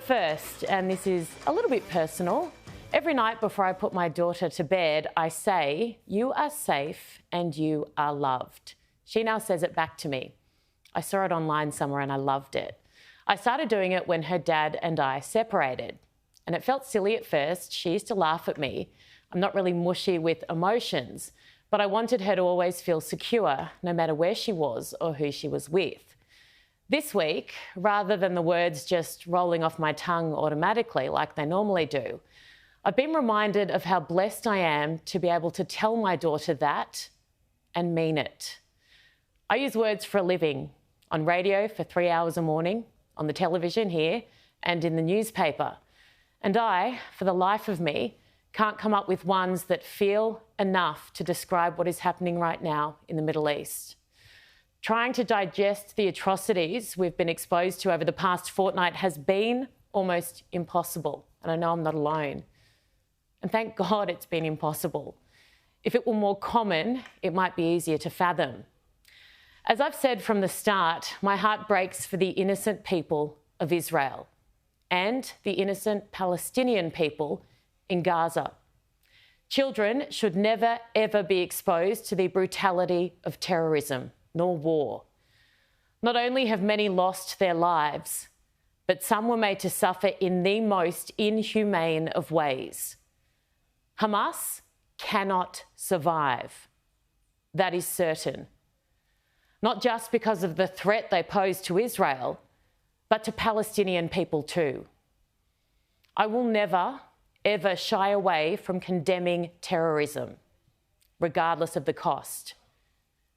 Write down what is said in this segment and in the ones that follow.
first, and this is a little bit personal, every night before I put my daughter to bed, I say, "You are safe and you are loved." She now says it back to me. I saw it online somewhere and I loved it. I started doing it when her dad and I separated. And it felt silly at first. She used to laugh at me. I'm not really mushy with emotions, but I wanted her to always feel secure, no matter where she was or who she was with. This week, rather than the words just rolling off my tongue automatically like they normally do, I've been reminded of how blessed I am to be able to tell my daughter that and mean it. I use words for a living, on radio for 3 hours a morning, on the television here, and in the newspaper. And I, for the life of me, can't come up with ones that feel enough to describe what is happening right now in the Middle East. Trying to digest the atrocities we've been exposed to over the past fortnight has been almost impossible, and I know I'm not alone. And thank God it's been impossible. If it were more common, it might be easier to fathom. As I've said from the start, my heart breaks for the innocent people of Israel and the innocent Palestinian people in Gaza. Children should never, ever be exposed to the brutality of terrorism, nor war. Not only have many lost their lives, but some were made to suffer in the most inhumane of ways. Hamas cannot survive. That is certain. Not just because of the threat they pose to Israel, but to Palestinian people too. I will never, ever shy away from condemning terrorism, regardless of the cost.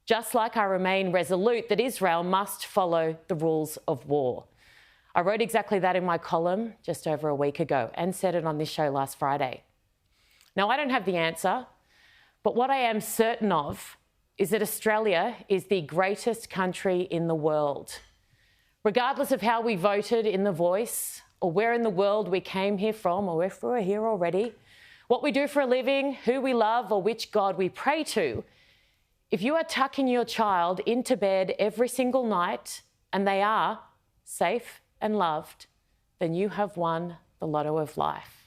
Just like I remain resolute that Israel must follow the rules of war. I wrote exactly that in my column just over a week ago and said it on this show last Friday. Now, I don't have the answer, but what I am certain of is that Australia is the greatest country in the world. Regardless of how we voted in The Voice, or where in the world we came here from, or if we're here already, what we do for a living, who we love, or which God we pray to, if you are tucking your child into bed every single night and they are safe and loved, then you have won the lotto of life.